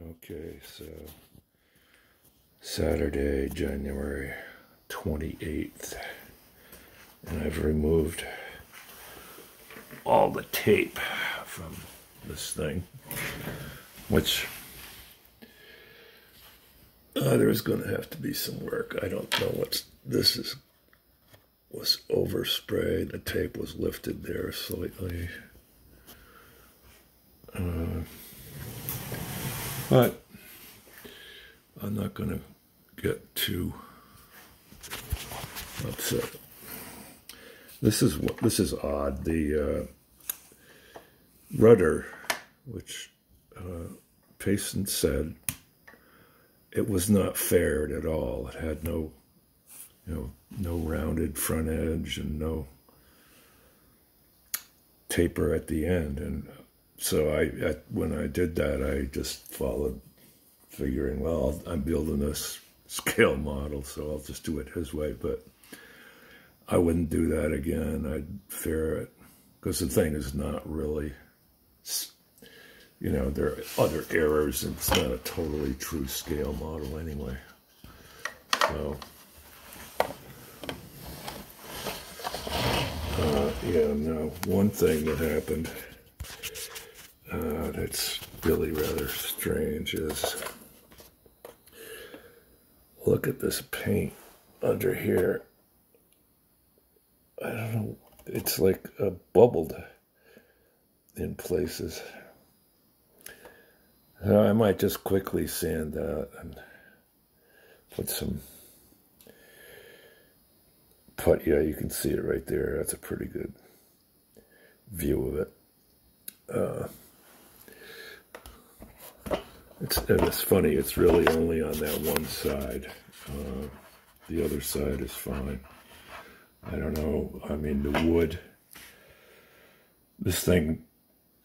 Okay, so Saturday, January 28th, and I've removed all the tape from this thing, which there's going to have to be some work. I don't know was oversprayed. The tape was lifted there slightly. But I'm not going to get too upset. This is odd. The rudder, which Payson said it was not faired at all. It had no rounded front edge and no taper at the end. And so when I did that, I just followed, figuring, well, I'm building this scale model, so I'll just do it his way. But I wouldn't do that again. I'd fair it, because the thing is not really, there are other errors, and it's not a totally true scale model anyway. So, one thing that happened that's really rather strange is, look at this paint under here. I don't know, it's like bubbled in places. I might just quickly sand that and put some put. Yeah, you can see it right there. That's a pretty good view of it. It's funny, it's really only on that one side. The other side is fine. I don't know, I mean, the wood, this thing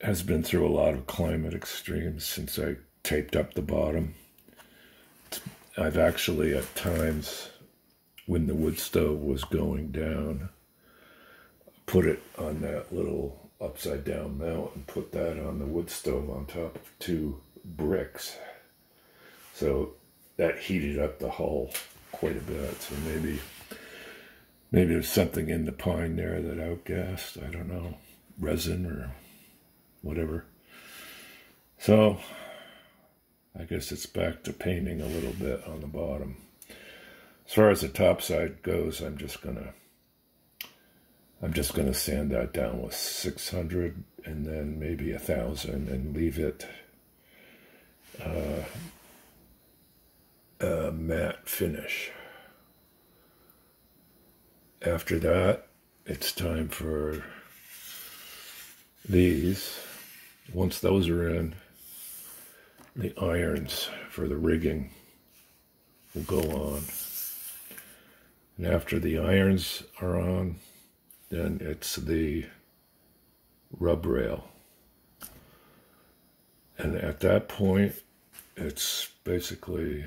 has been through a lot of climate extremes since I taped up the bottom. I've actually, at times, when the wood stove was going down, put it on that little upside down mount and put that on the wood stove on top of 2 bricks. So that heated up the hull quite a bit. So maybe there's something in the pine there that outgassed. I don't know, resin or whatever. So I guess it's back to painting a little bit on the bottom. As far as the top side goes, I'm just gonna sand that down with 600 and then maybe 1,000 and leave it a matte finish. After that, it's time for these. Once those are in, the irons for the rigging will go on. And after the irons are on, then it's the rub rail. And at that point, it's basically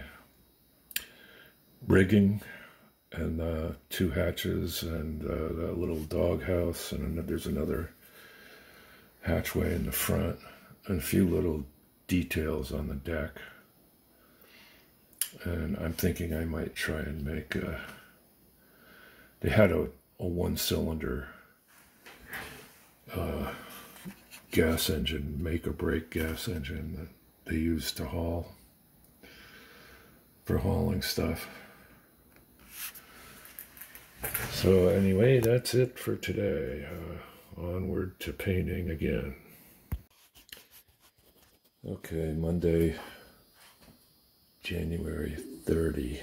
rigging and 2 hatches and that little dog house, and there's another hatchway in the front, and a few little details on the deck. And I'm thinking I might try and make they had a 1-cylinder gas engine, make or break gas engine that they used to haul, for hauling stuff. So anyway, that's it for today. Onward to painting again. Okay, Monday, January 30.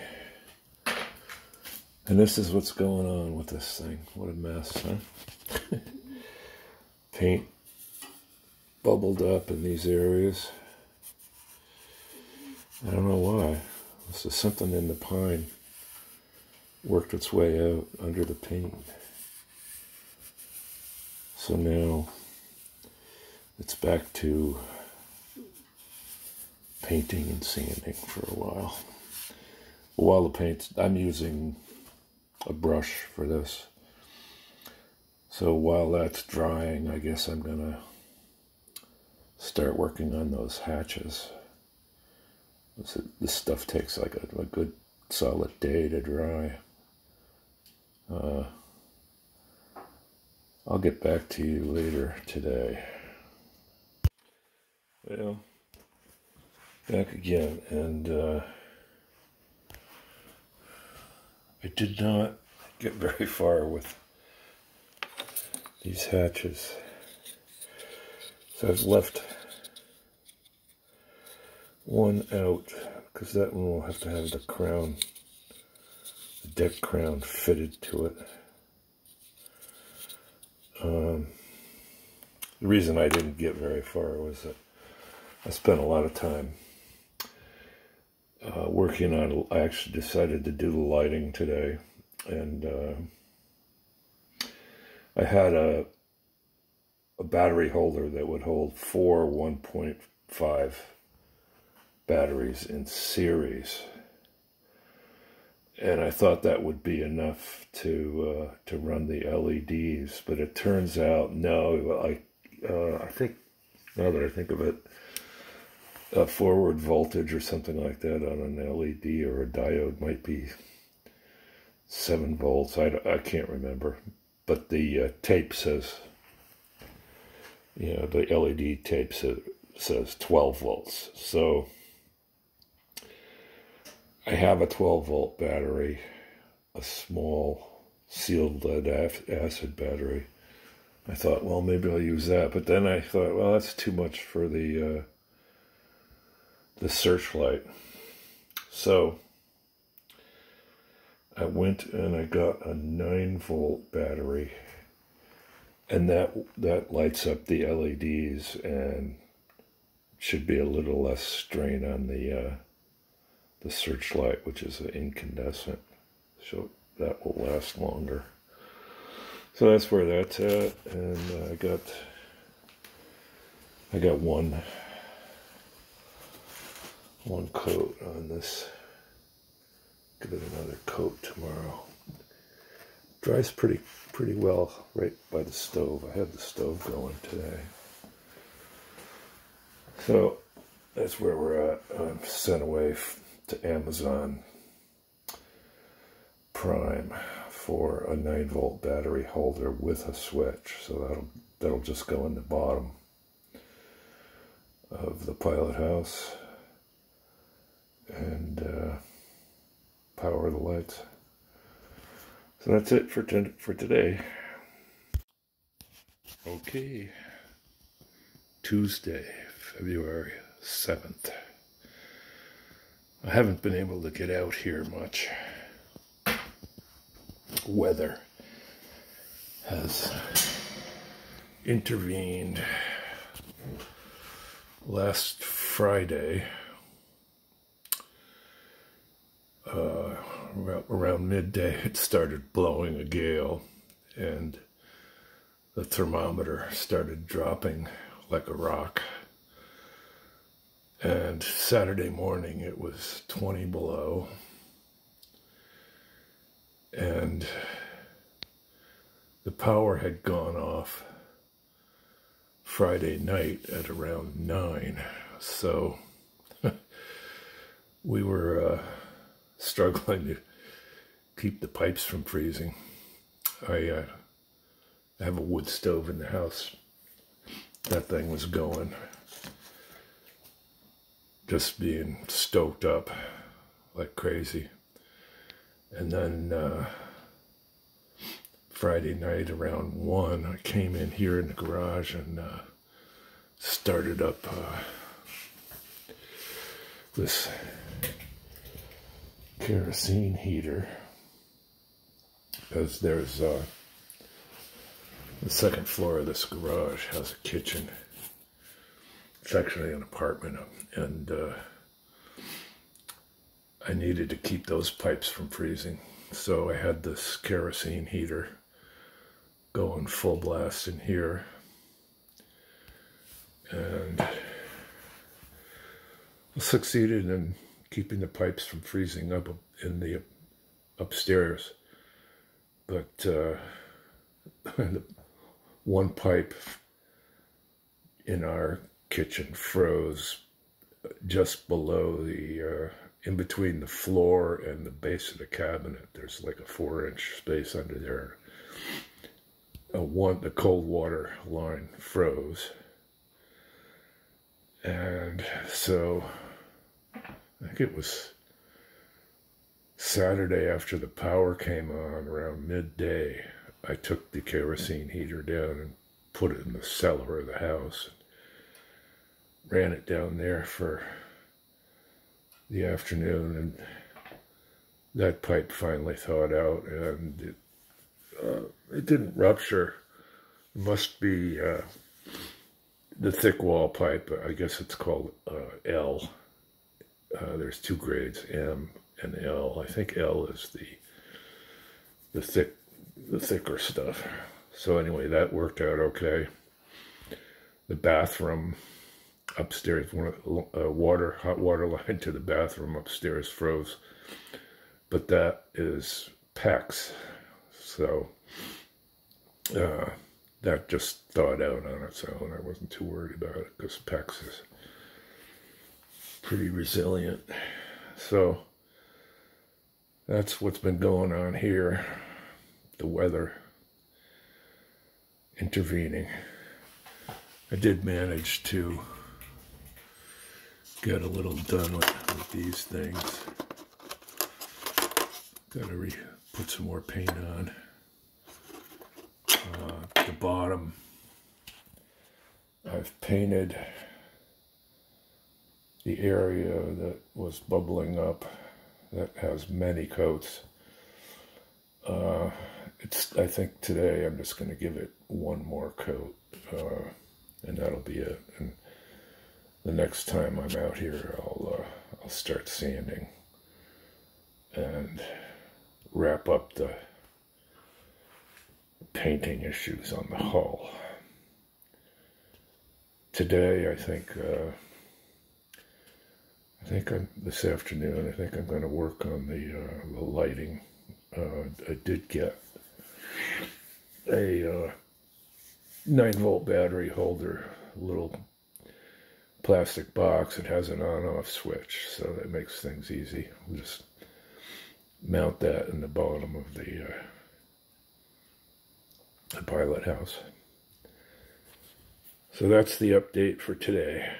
And this is what's going on with this thing. What a mess, huh? Paint bubbled up in these areas. I don't know why. This is something in the pine worked its way out under the paint. So now it's back to painting and sanding for a while. While the paint's, I'm using a brush for this. So while that's drying, I guess I'm gonna start working on those hatches. This stuff takes like a good solid day to dry. I'll get back to you later today. Well, back again, and I did not get very far with these hatches. So I've left one out, because that one will have to have the crown, the deck crown fitted to it. The reason I didn't get very far was that I spent a lot of time working on, I actually decided to do the lighting today, and I had a battery holder that would hold 4 1.5 batteries in series, and I thought that would be enough to run the LEDs, but it turns out no. I think, now that I think of it, a forward voltage or something like that on an LED or a diode might be 7 volts. I can't remember, but the tape says, the LED tape says 12 volts. So I have a 12 volt battery, a small sealed lead acid battery. I thought, well, maybe I'll use that, but then I thought, well, that's too much for the searchlight. So I went and I got a 9 volt battery, and that lights up the LEDs and should be a little less strain on the searchlight, which is incandescent, so that will last longer. So that's where that's at, and I got one coat on this. Give it another coat tomorrow. Dries pretty well right by the stove. I had the stove going today. So that's where we're at. I'm sent away to Amazon Prime for a 9 volt battery holder with a switch. So that'll just go in the bottom of the pilot house and power the lights. So that's it for today. Okay, Tuesday, February 7th. I haven't been able to get out here much. Weather has intervened. Last Friday, around midday, it started blowing a gale, and the thermometer started dropping like a rock. And Saturday morning, it was 20 below. And the power had gone off Friday night at around 9. So we were struggling to keep the pipes from freezing. I have a wood stove in the house. That thing was going, just being stoked up like crazy. And then Friday night around 1, I came in here in the garage and started up this kerosene heater, because there's the second floor of this garage has a kitchen. It's actually an apartment, and I needed to keep those pipes from freezing, so I had this kerosene heater going full blast in here, and I succeeded in keeping the pipes from freezing up in the upstairs, but one pipe in our kitchen froze just below the, in between the floor and the base of the cabinet. There's like a 4-inch space under there. The cold water line froze. And so I think it was Saturday after the power came on around midday, I took the kerosene heater down and put it in the cellar of the house. Ran it down there for the afternoon, and that pipe finally thawed out, and it didn't rupture. It must be the thick wall pipe. I guess it's called L. There's 2 grades, M and L. I think L is the thicker stuff. So anyway, that worked out okay. The bathroom upstairs, hot water line to the bathroom upstairs froze, but that is PEX, so that just thawed out on its own. I wasn't too worried about it because PEX is pretty resilient. So that's what's been going on here. The weather intervening. I did manage to get a little done with these things. Gotta put some more paint on. The bottom, I've painted the area that was bubbling up that has many coats. I think today I'm just going to give it one more coat, and that'll be it. And the next time I'm out here, I'll start sanding and wrap up the painting issues on the hull. Today, I think this afternoon, I think I'm going to work on the lighting. I did get a 9-volt battery holder, a little plastic box. It has an on-off switch, so that makes things easy. I'll just mount that in the bottom of the pilot house. So that's the update for today.